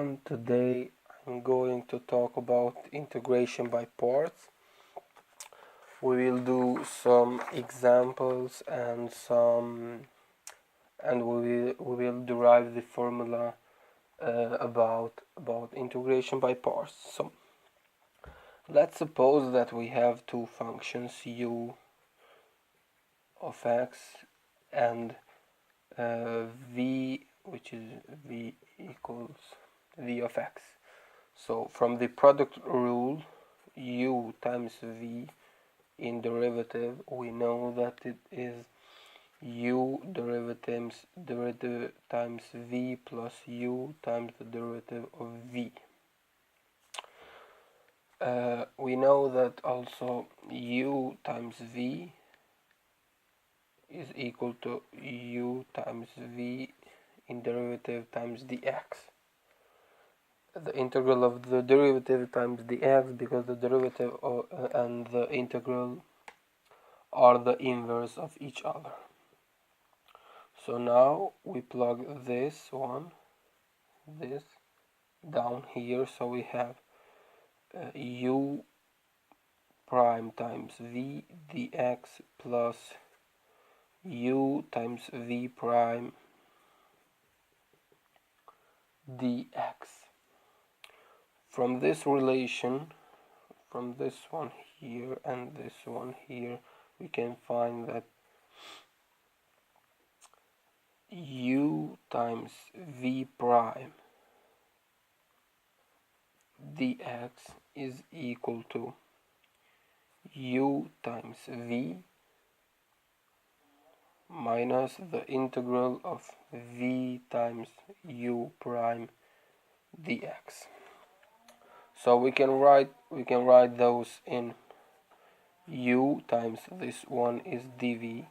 everyone. Today I'm going to talk about integration by parts. We will do some examples and we will derive the formula about integration by parts. So let's suppose that we have two functions u of x and v, which is v equals v of x. So from the product rule, u times v in derivative, we know that it is u derivative times v plus u times the derivative of v. We know that also u times v is equal to u times v in derivative times dx. The integral of the derivative times dx, because the derivative and the integral are the inverse of each other. So now we plug this down here, so we have u prime times v dx plus u times v prime dx. From this relation, from this one here and this one here, we can find that u times v prime dx is equal to u times v minus the integral of v times u prime dx. So we can write those in u times this one is dv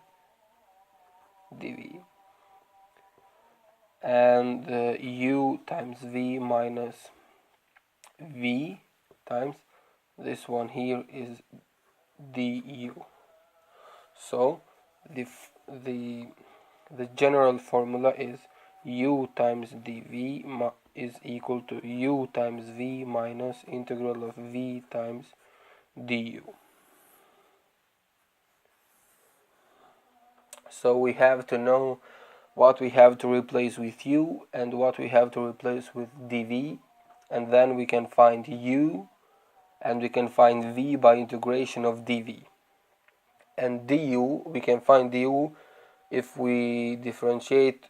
and u times v minus v times this one here is du. So the general formula is u times dv is equal to u times v minus integral of v times du. So we have to know what we have to replace with u and what we have to replace with dv, and then we can find u and we can find v by integration of dv. And du, we can find du if we differentiate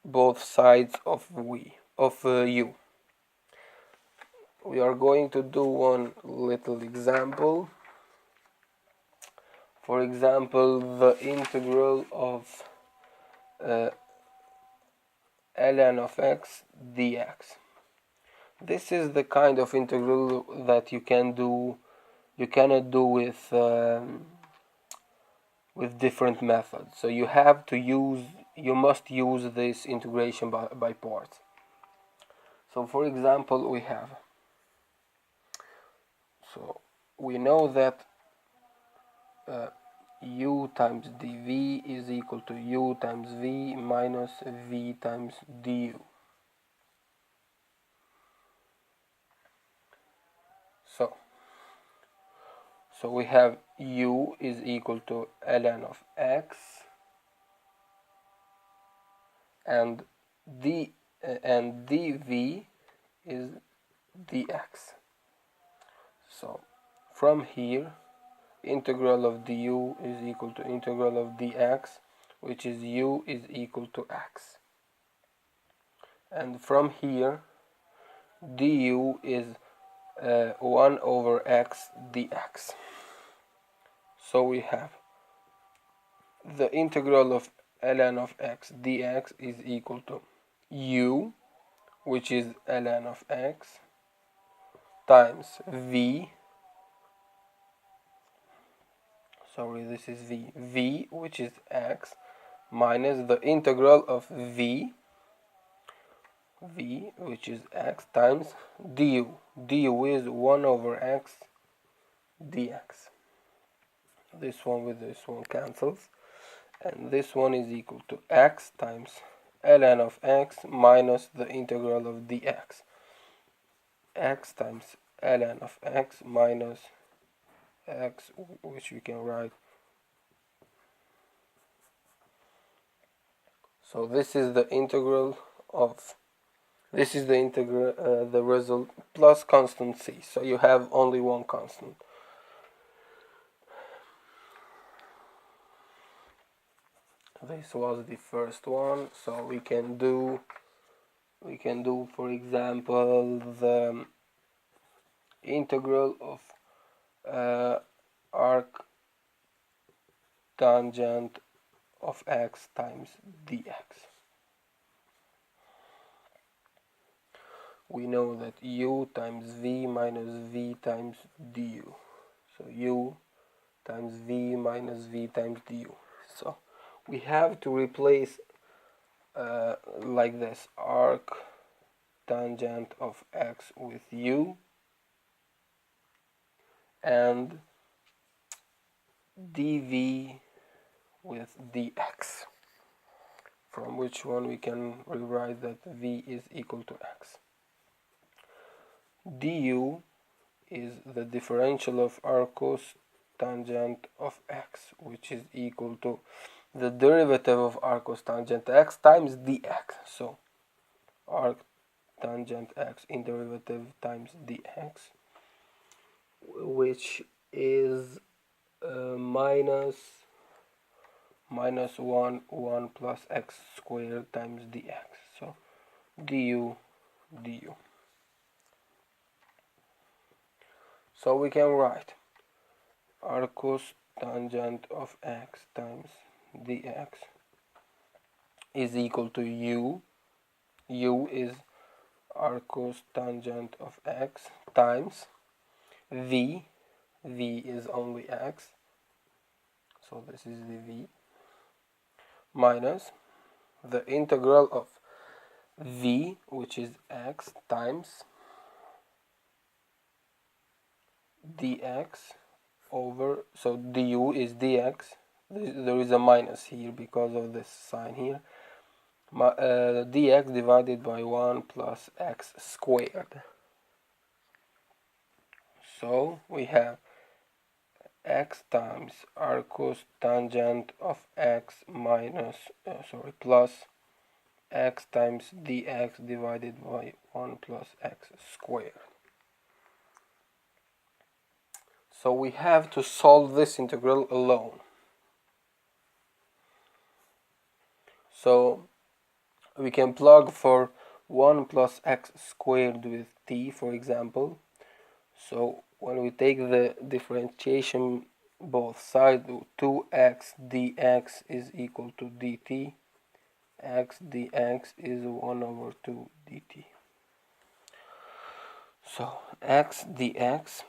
both sides of u. We are going to do one little example. For example, the integral of ln of x dx. This is the kind of integral that you cannot do with different methods. So you must use this integration by parts. So for example, we know that u times dv is equal to u times v minus v times du. So we have u is equal to ln of x and dv is dx. So from here, integral of du is equal to integral of dx, which is u is equal to x. And from here, du is 1 over x dx. So we have the integral of ln of x dx is equal to u, which is ln of x, times v, this is v, which is x, minus the integral of v, which is x, times du. Du is 1 over x dx. This one with this one cancels, and this one is equal to x times ln of x minus the integral of dx. x times ln of x minus x, which we can write. So this is the integral of, this is the integral, the result plus constant c. So you have only one constant. This was the first one. So we can do for example the integral of arc tangent of x times dx. We know that u times v minus v times du. So u times v minus v times du. So we have to replace like this, arc tangent of x with u, and dv with dx, from which one we can rewrite that v is equal to x. Du is the differential of arc cos tangent of x, which is equal to the derivative of arc cos tangent x times dx. So arc tangent x in derivative times dx, which is minus 1 plus x squared times dx. So du. So we can write arc cos tangent of x times dx is equal to u. U is arc cos tangent of x times v. V is only x, so this is the v, minus the integral of v, which is x, times dx over, so du is dx, there is a minus here because of this sign here, dx divided by 1 plus x squared. So we have x times arc cos tangent of x minus plus x times dx divided by 1 plus x squared. So we have to solve this integral alone. So we can plug for 1 plus x squared with t, for example. So when we take the differentiation both sides, 2x dx is equal to dt, x dx is 1 over 2 dt. So x dx,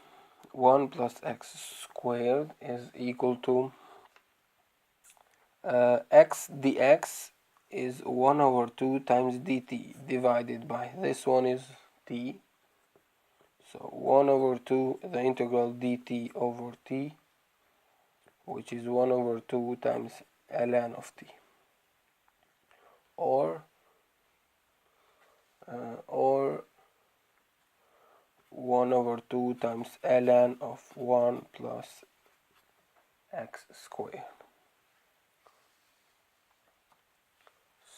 1 plus x squared, is equal to x dx is 1 over 2 times dt divided by, this one is t, so 1 over 2, the integral dt over t, which is 1 over 2 times ln of t, or 1 over 2 times ln of 1 plus x squared.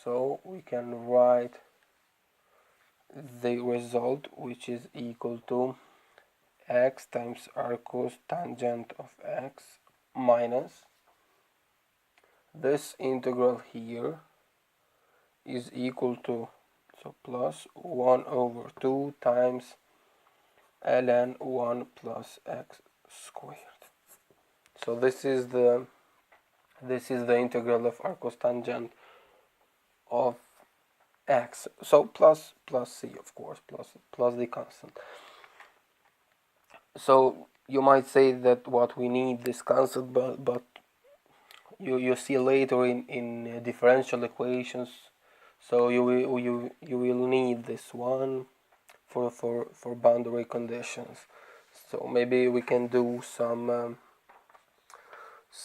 So we can write the result, which is equal to x times arc cos tangent of x minus this integral here is equal to, so plus 1 over 2 times ln 1 plus x squared. So this is the integral of arc cos tangent of x. So plus c, of course, plus the constant. So you might say that what we need this constant, but you see later in differential equations. So you will need this one for boundary conditions. So maybe we can do some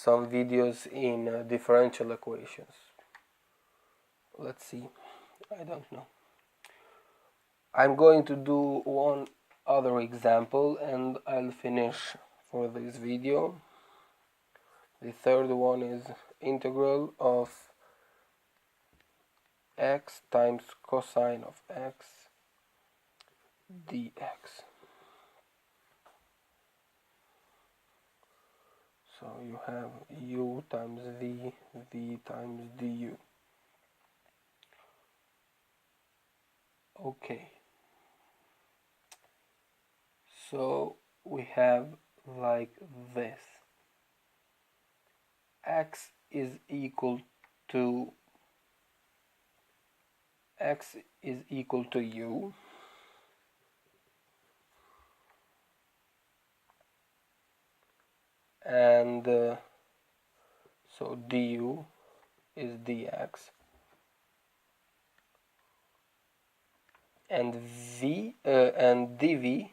videos in differential equations. Let's see. I don't know. I'm going to do one other example and I'll finish for this video. The third one is integral of x times cosine of x dx. So you have u times v, v times du. Okay. So we have like this. X is equal to u, and so du is dx, and and dv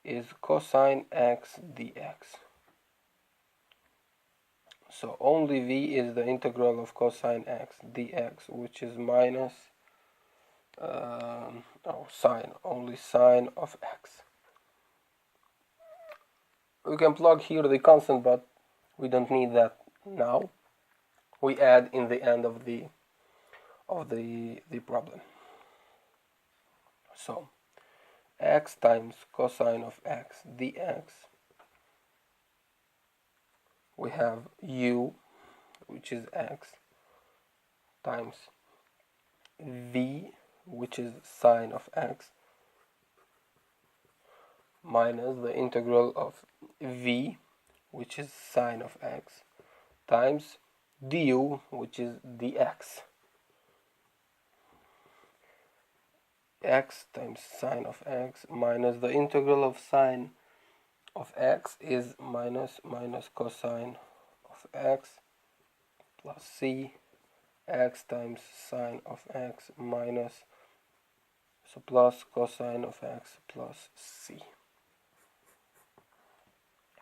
is cosine x dx. So only v is the integral of cosine x dx, which is minus sine, only sine of x. We can plug here the constant, but we don't need that now. We add in the end of the problem. So x times cosine of x dx, we have u, which is x, times v, which is sine of x, minus the integral of v, which is sine of x, times du, which is dx. X times sine of x minus the integral of sine of x is minus cosine of x plus c, x times sine of x minus, so plus cosine of x plus c.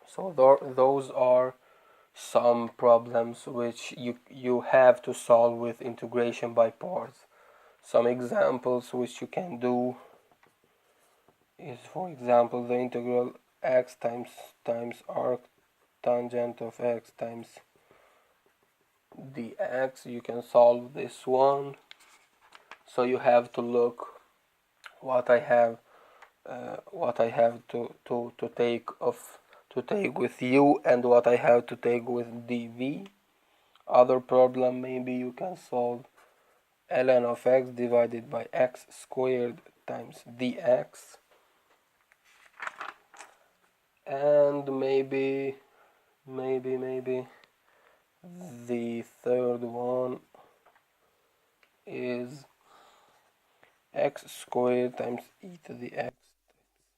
So those are some problems which you have to solve with integration by parts. Some examples which you can do is, for example, the integral x times arc tangent of x times dx. You can solve this one. So you have to look what I have to take with u and what I have to take with dv. Other problem, maybe you can solve ln of x divided by x squared times dx, and maybe the third one is x squared times e to the x